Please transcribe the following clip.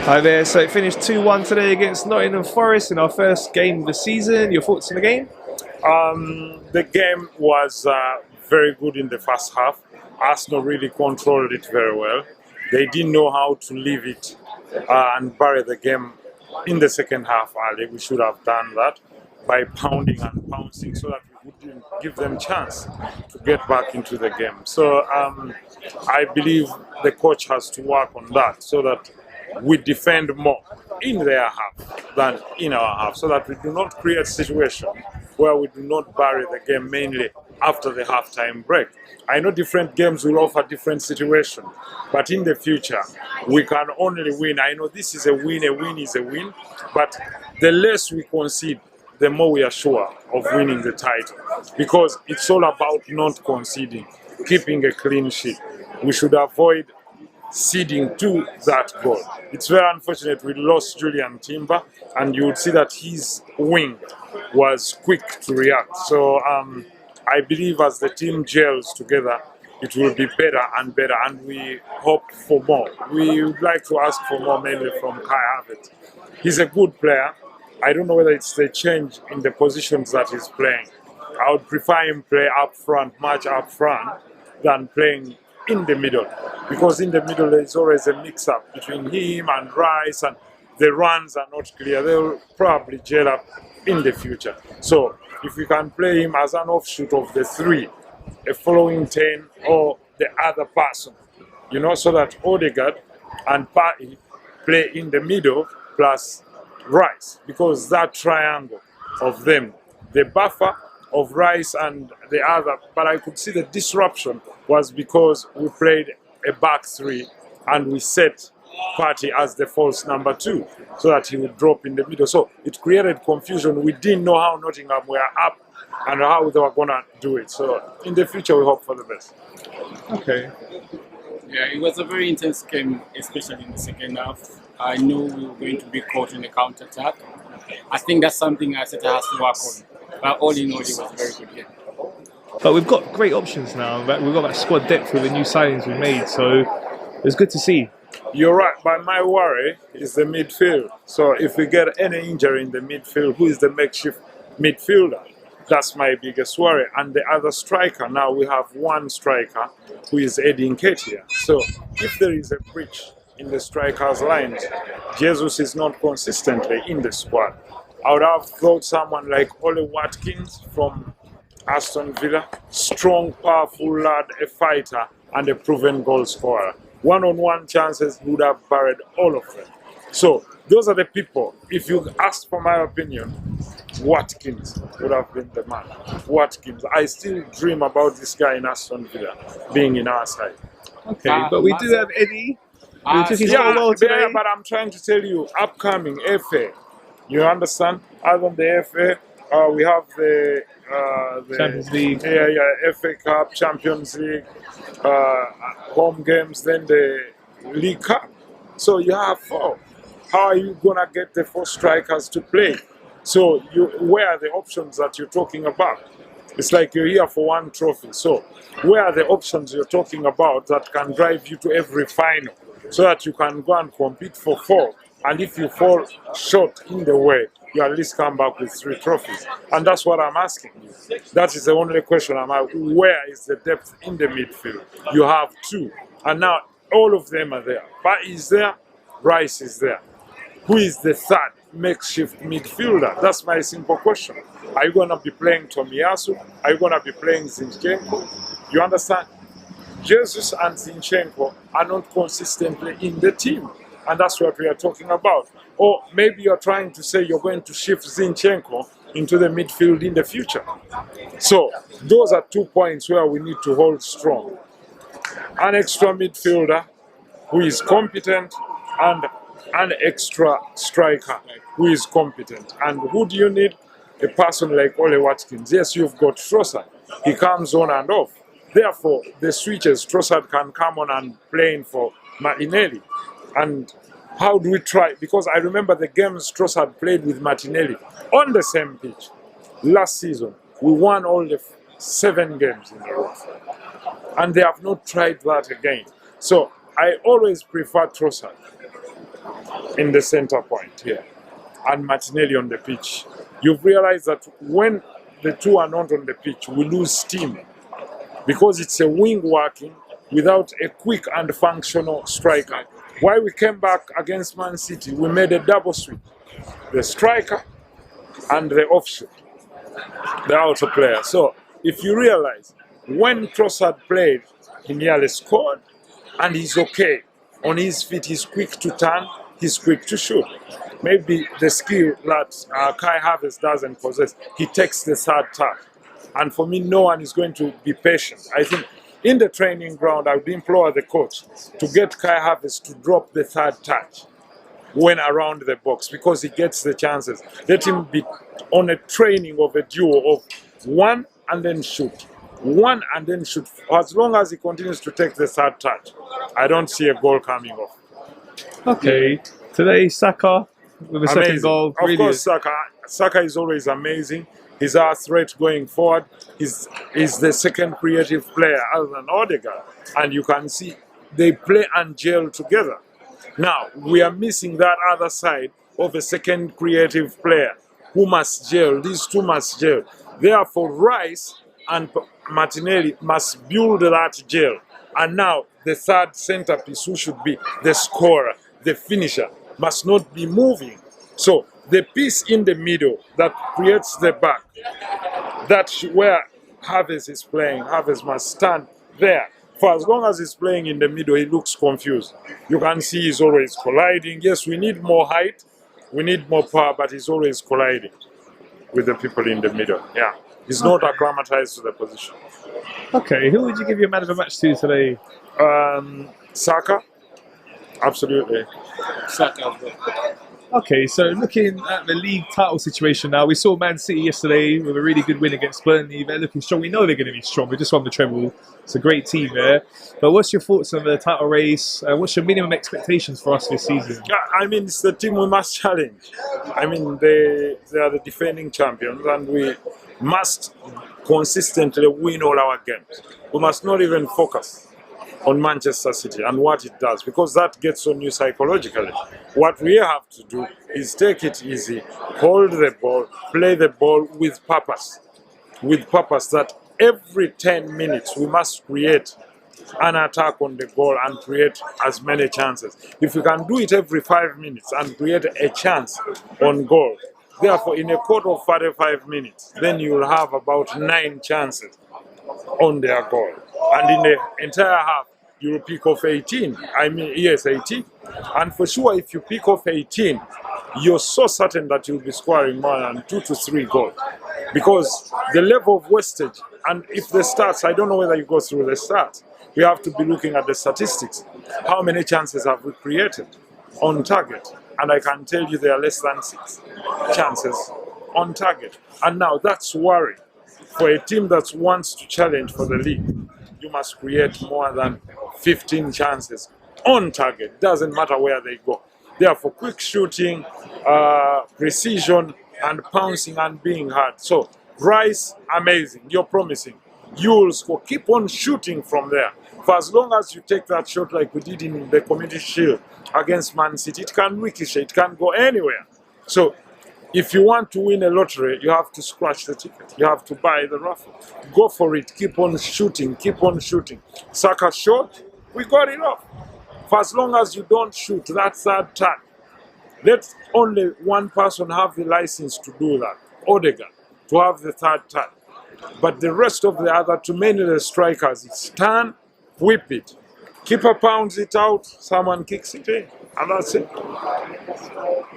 Hi there, so it finished 2-1 today against Nottingham Forest in our first game of the season. Your thoughts on the game? The game was very good in the first half. Arsenal really controlled it very well. They didn't know how to leave it and bury the game in the second half early. We should have done that by pounding and pouncing so that we wouldn't give them chance to get back into the game. So I believe the coach has to work on that so that we defend more in their half than in our half, so that we do not create situations where we do not bury the game mainly after the halftime break. I know different games will offer different situations, but in the future we can only win. I know this is a win is a win, but the less we concede, the more we are sure of winning the title, because it's all about not conceding, keeping a clean sheet. We should avoid ceding to that goal. It's very unfortunate we lost Julian Timber, and you would see that his wing was quick to react. So I believe as the team gels together, it will be better and better, and we hope for more. We would like to ask for more, mainly from Kai Havertz. He's a good player. I don't know whether it's the change in the positions that he's playing. I would prefer him play up front, much up front, than playing in the middle, because in the middle there is always a mix-up between him and Rice, and the runs are not clear. They'll probably gel up in the future. So if we can play him as an offshoot of the three, a following 10 or the other person, so that Odegaard and Partey play in the middle plus Rice, because that triangle of them, the buffer of Rice and the other, but I could see the disruption was because we played a back three and we set Partey as the false number 2 so that he would drop in the middle. So it created confusion. We didn't know how Nottingham were up and how they were going to do it. So in the future, we hope for the best. Okay. Yeah, it was a very intense game, especially in the second half. I knew we were going to be caught in the counter-attack. I think that's something Arteta has to work on. But all in all, it was a very good game. But we've got great options now. We've got that squad depth with the new signings we made, so it was good to see. You're right, but my worry is the midfield. So if we get any injury in the midfield, who is the makeshift midfielder? That's my biggest worry. And the other striker, now we have one striker who is Eddie Nketiah. So if there is a breach in the strikers' lines, Jesus is not consistently in the squad. I would have thought someone like Ole Watkins from Aston Villa, strong, powerful lad, a fighter, and a proven goal scorer. One-on-one chances would have buried all of them. So those are the people. If you ask for my opinion, Watkins would have been the man. Watkins. I still dream about this guy in Aston Villa being in our side. Okay, but we do have Eddie. Who took his Yeah, goal today. but I'm trying to tell you, upcoming FA. You understand? Other than the FA, we have the Champions League. Yeah, FA Cup, Champions League, home games, then the League Cup. So you have 4. How are you gonna get the 4 strikers to play? So where are the options that you're talking about? It's like you're here for one trophy. So where are the options you're talking about that can drive you to every final, so that you can go and compete for 4? And if you fall short in the way, you at least come back with 3 trophies. And that's what I'm asking you. That is the only question I'm asking. Where is the depth in the midfield? You have 2. And now all of them are there. Partey is there, Rice is there. Who is the third makeshift midfielder? That's my simple question. Are you going to be playing Tomiyasu? Are you going to be playing Zinchenko? You understand? Jesus and Zinchenko are not consistently in the team. And that's what we are talking about. Or maybe you're trying to say you're going to shift Zinchenko into the midfield in the future. So those are 2 points where we need to hold strong. An extra midfielder who is competent, and an extra striker who is competent. And who do you need? A person like Ole Watkins. Yes, you've got Trossard. He comes on and off. Therefore, the switches, Trossard can come on and play for Martinelli. And how do we try? Because I remember the games Trossard played with Martinelli on the same pitch. Last season, we won all the 7 games in a row. And they have not tried that again. So I always prefer Trossard. in the center point here and Martinelli on the pitch, you've realized that when the two are not on the pitch, we lose steam because it's a wing working without a quick and functional striker. Why we came back against Man City, we made a double switch. The striker and the offshoot, the outer player. So if you realize, when Trossard played, he nearly scored, and he's okay. On his feet, he's quick to turn, he's quick to shoot. Maybe the skill that Kai Havertz doesn't possess, he takes the third touch. And for me, no one is going to be patient. I think in the training ground, I would implore the coach to get Kai Havertz to drop the third touch when around the box because he gets the chances. Let him be on a training of a duo of one and then shoot. One and then shoot. As long as he continues to take the third touch, I don't see a goal coming off. Okay, today Saka with a second goal. Of course, Saka is always amazing. He's our threat going forward. He's the second creative player other than Odegaard. And you can see they play and gel together. Now, we are missing that other side of a second creative player who must gel. These two must gel. Therefore, Rice and Martinelli must build that gel. And now, the third centerpiece, who should be the scorer, the finisher, must not be moving. So, the piece in the middle that creates the back, that's where Havertz is playing. Havertz must stand there. For as long as he's playing in the middle, he looks confused. You can see he's always colliding. Yes, we need more height, we need more power, but he's always colliding with the people in the middle. Yeah, he's not acclimatized to the position. Okay, who would you give your man of the match to today? Saka, absolutely. Saka. Okay, so looking at the league title situation now, we saw Man City yesterday with a really good win against Burnley. They're looking strong. We know they're going to be strong. They just won the treble. It's a great team there. But what's your thoughts on the title race? What's your minimum expectations for us this season? Yeah, I mean, it's the team we must challenge. I mean, they are the defending champions, and we must consistently win all our games. We must not even focus on Manchester City and what it does, because that gets on you psychologically. What we have to do is take it easy, hold the ball, play the ball with purpose that every 10 minutes we must create an attack on the goal and create as many chances. If we can do it every 5 minutes and create a chance on goal, therefore in a quarter of 45 minutes, then you will have about 9 chances on their goal. And in the entire half, you will pick off 18. I mean, yes, 18. And for sure, if you pick off 18, you're so certain that you'll be scoring more than 2 to 3 goals. Because the level of wastage, and if the stats, I don't know whether you go through the stats, we have to be looking at the statistics. How many chances have we created on target? And I can tell you there are less than 6 chances on target. And now that's worry. For a team that wants to challenge for the league, you must create more than 15 chances on target. Doesn't matter where they go. Therefore, quick shooting, precision, and pouncing and being hard. So, Rice, amazing. You're promising. You'll score. Keep on shooting from there. For as long as you take that shot like we did in the Community Shield against Man City, it can ricochet. It can go anywhere. So, if you want to win a lottery, you have to scratch the ticket. You have to buy the raffle. Go for it. Keep on shooting. Keep on shooting. Saka shot, we got it off. For as long as you don't shoot that third touch, let only one person have the license to do that. Odegaard, to have the third touch. But the rest of the other, too many of the strikers, it's turn, whip it. Keeper pounds it out, someone kicks it in, and that's it.